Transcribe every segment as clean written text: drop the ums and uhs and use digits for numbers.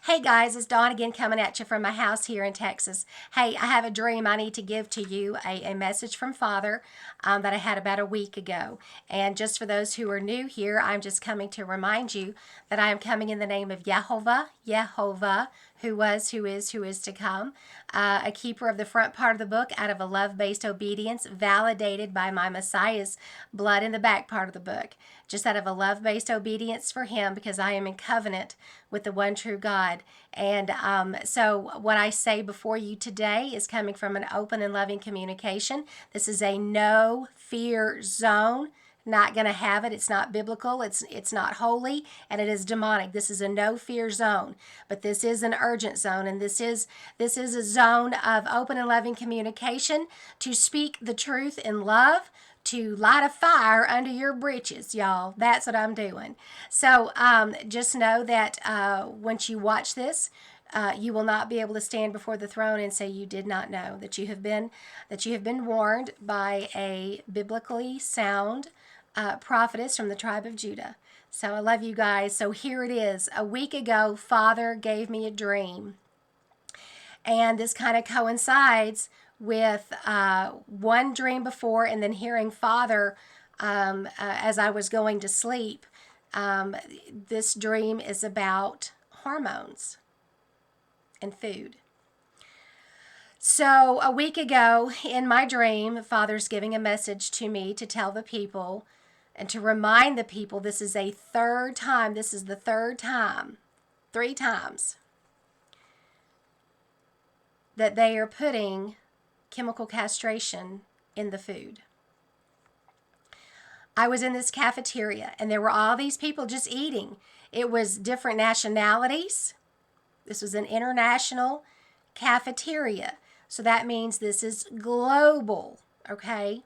Hey guys, it's Dawn again coming at you from my house here in Texas. Hey, I have a dream I need to give to you, a message from Father that I had about a week ago. And just for those who are new here, I'm just coming to remind you that I am coming in the name of Yehovah, who was, who is to come, a keeper of the front part of the book out of a love-based obedience, validated by my Messiah's blood in the back part of the book. Just out of a love-based obedience for him, because I am in covenant with the one true God. And so what I say before you today is coming from an open and loving communication. This is a no fear zone. Not going to have it. It's not biblical. It's not holy, and it is demonic. This is a no fear zone, but this is an urgent zone, and this is a zone of open and loving communication to speak the truth in love, to light a fire under your britches, y'all. That's what I'm doing. So just know that once you watch this, you will not be able to stand before the throne and say you did not know, that you have been warned by a biblically sound prophetess from the tribe of Judah. So I love you guys. So here it is. A week ago, Father gave me a dream. And this kind of coincides with one dream before, and then hearing Father as I was going to sleep. This dream is about hormones and food. So a week ago in my dream, Father's giving a message to me to tell the people and to remind the people this is a third time. This is the third time, 3 times, that they are putting chemical castration in the food. I was in this cafeteria, and there were all these people just eating. It was different nationalities. This was an international cafeteria. So that means this is global, okay?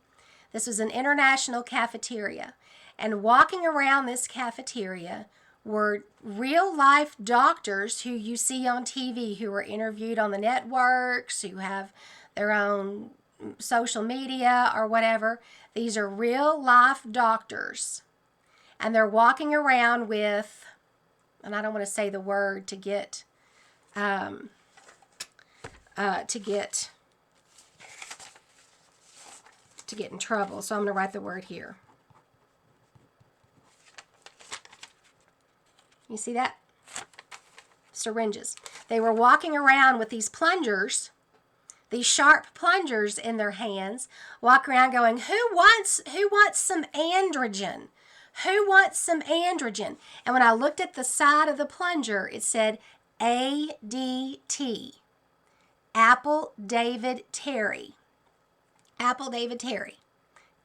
This was an international cafeteria. And walking around this cafeteria were real-life doctors who you see on TV, who are interviewed on the networks, who have their own social media or whatever. These are real-life doctors. And they're walking around with, and I don't want to say the word to get in trouble, so I'm going to write the word here. You see that? Syringes. They were walking around with these plungers, these sharp plungers in their hands, walk around going, who wants some androgen? Who wants some androgen? And when I looked at the side of the plunger, it said ADT. Apple David Terry. Apple David Terry.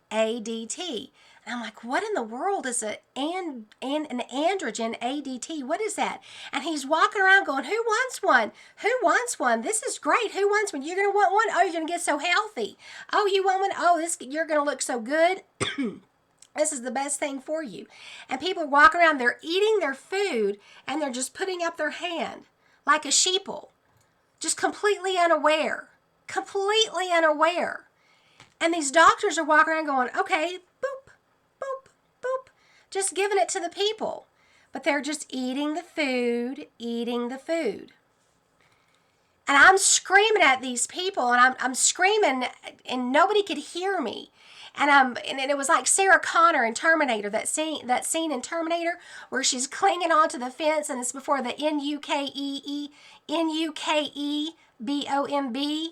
ADT. And I'm like, what in the world is an androgen ADT? What is that? And he's walking around going, who wants one? Who wants one? This is great. Who wants one? You're going to want one? Oh, you're going to get so healthy. Oh, you want one? Oh, you're going to look so good. This is the best thing for you. And people walk around, they're eating their food, and they're just putting up their hand like a sheeple. Just completely unaware. Completely unaware. And these doctors are walking around going, okay, boop, boop, boop, just giving it to the people. But they're just eating the food, eating the food. And I'm screaming at these people, and I'm screaming, and nobody could hear me. And it was like Sarah Connor in Terminator, that scene in Terminator where she's clinging onto the fence, and it's before the NUKEBOMB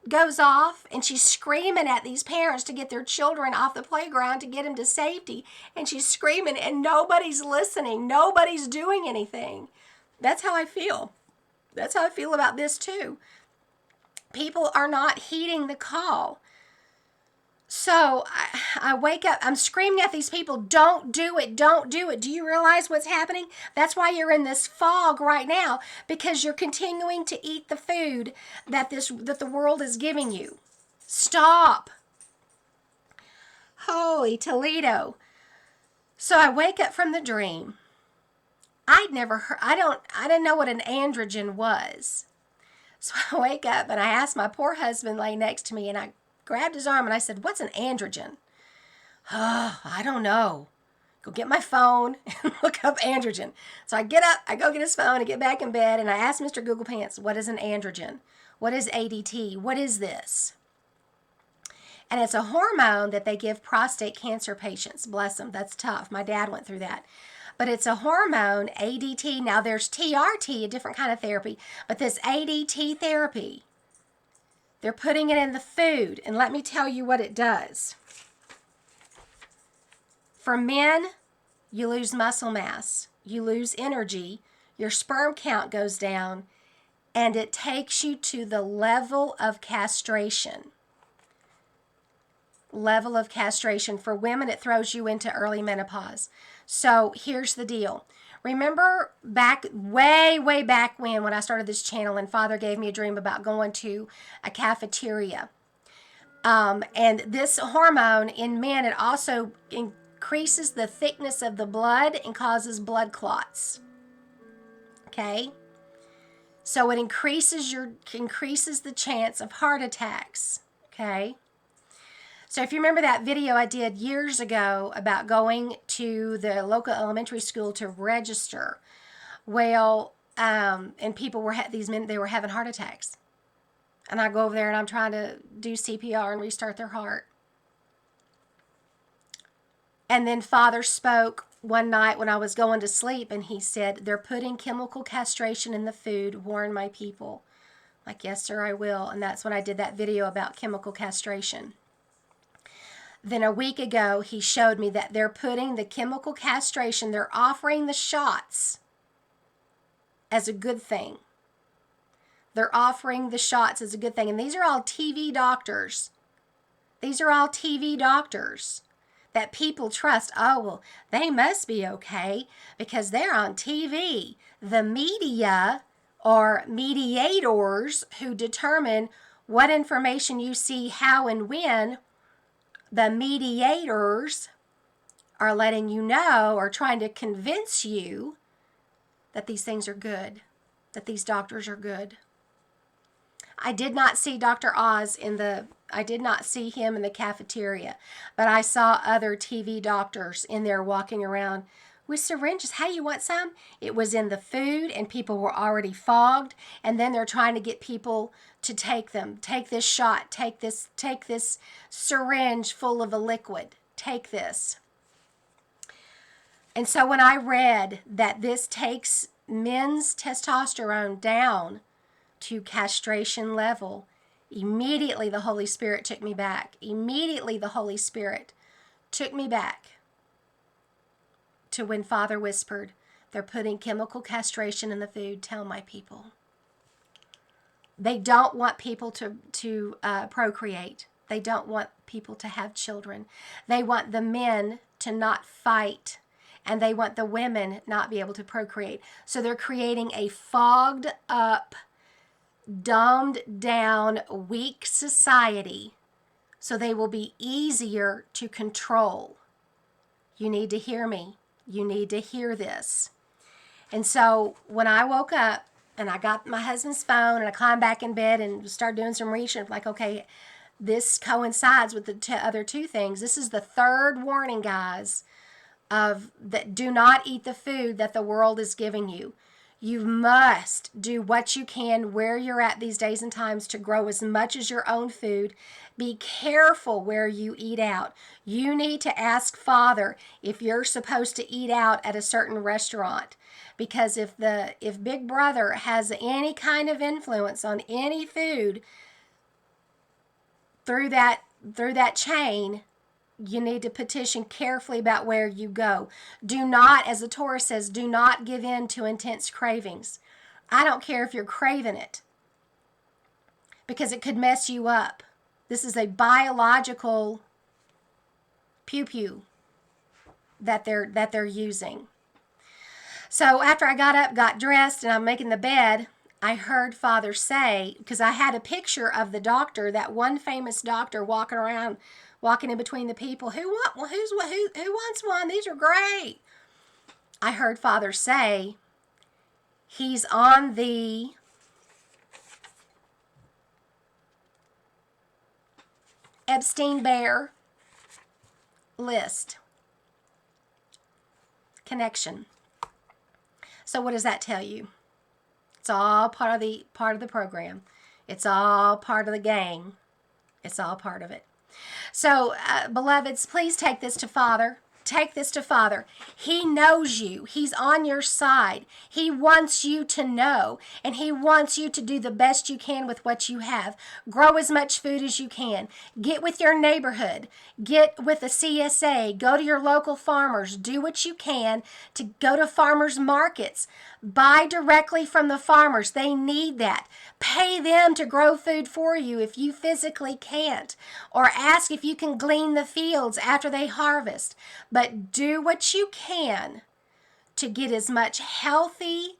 goes off, and she's screaming at these parents to get their children off the playground to get them to safety, and she's screaming, and nobody's listening. Nobody's doing anything. That's how I feel. That's how I feel about this too. People are not heeding the call. So I wake up, I'm screaming at these people, don't do it, don't do it. Do you realize what's happening? That's why you're in this fog right now, because you're continuing to eat the food that the world is giving you. Stop. Holy Toledo. So I wake up from the dream. I'd never heard, I didn't know what an androgen was. So I wake up and I asked my poor husband lay next to me, and I grabbed his arm and I said, what's an androgen? Oh, I don't know. go get my phone and look up androgen. So I get up, I go get his phone, and get back in bed, and I ask Mr. Google Pants, what is an androgen? What is ADT? What is this? And it's a hormone that they give prostate cancer patients. Bless them, that's tough. My dad went through that. But it's a hormone, ADT. Now there's TRT, a different kind of therapy, but this ADT therapy, they're putting it in the food. And let me tell you what it does. For men, you lose muscle mass, you lose energy, your sperm count goes down, and it takes you to the level of castration. Level of castration. For women, it throws you into early menopause. So here's the deal. Remember back, way back when I started this channel and Father gave me a dream about going to a cafeteria. And this hormone in men, it also increases the thickness of the blood and causes blood clots. Okay? So it increases the chance of heart attacks. Okay? So if you remember that video I did years ago about going to the local elementary school to register, well, and people were these men, they were having heart attacks, and I go over there and I'm trying to do CPR and restart their heart. And then Father spoke one night when I was going to sleep, and he said, they're putting chemical castration in the food. Warn my people. Like, yes, sir, I will. And that's when I did that video about chemical castration. Then a week ago, he showed me that they're putting the chemical castration, they're offering the shots as a good thing. They're offering the shots as a good thing. And these are all TV doctors. These are all TV doctors that people trust. Oh, well, they must be okay because they're on TV. The media are mediators who determine what information you see, how and when. The mediators are letting you know or trying to convince you that these things are good, that these doctors are good. I did not see Dr. Oz I did not see him in the cafeteria, but I saw other TV doctors in there walking around with syringes. Hey, you want some? It was in the food and people were already fogged, and then they're trying to get people to take them. Take this shot, take this syringe full of a liquid. Take this. And so when I read that this takes men's testosterone down to castration level, immediately the Holy Spirit took me back. Immediately the Holy Spirit took me back to when Father whispered, they're putting chemical castration in the food. Tell my people. They don't want people to procreate. They don't want people to have children. They want the men to not fight, and they want the women not be able to procreate. So they're creating a fogged up, dumbed down, weak society so they will be easier to control. You need to hear me. You need to hear this. And so when I woke up and I got my husband's phone and I climbed back in bed and started doing some research, like, okay, this coincides with the other two things. This is the third warning, guys, of that do not eat the food that the world is giving you. You must do what you can where you're at these days and times to grow as much as your own food. Be careful where you eat out. You need to ask Father if you're supposed to eat out at a certain restaurant. Because if Big Brother has any kind of influence on any food through that chain, you need to petition carefully about where you go. Do not, as the Torah says, do not give in to intense cravings. I don't care if you're craving it, because it could mess you up. This is a biological pew-pew that they're using. So after I got up, got dressed, and I'm making the bed, I heard Father say, because I had a picture of the doctor, that one famous doctor walking in between the people. Who wants one? These are great. I heard Father say he's on the Epstein-Barr list. connection. So what does that tell you? It's all part of the program. It's all part of the game. It's all part of it. So, beloveds, please take this to Father. Take this to Father. He knows you. He's on your side. He wants you to know, and He wants you to do the best you can with what you have. Grow as much food as you can. Get with your neighborhood. Get with the CSA. Go to your local farmers. Do what you can to go to farmers markets. Buy directly from the farmers. They need that. Pay them to grow food for you if you physically can't. Or ask if you can glean the fields after they harvest. But do what you can to get as much healthy,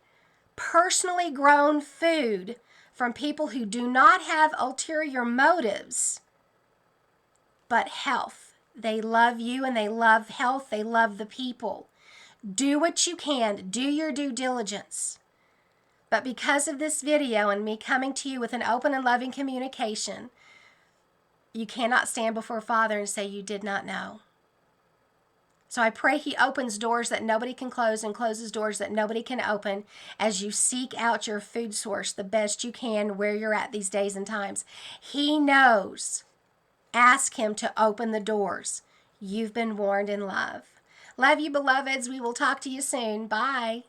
personally grown food from people who do not have ulterior motives, but health. They love you and they love health. They love the people. Do what you can. Do your due diligence. But because of this video and me coming to you with an open and loving communication, you cannot stand before Father and say you did not know. So I pray He opens doors that nobody can close and closes doors that nobody can open as you seek out your food source the best you can where you're at these days and times. He knows. Ask Him to open the doors. You've been warned in love. Love you, beloveds. We will talk to you soon. Bye.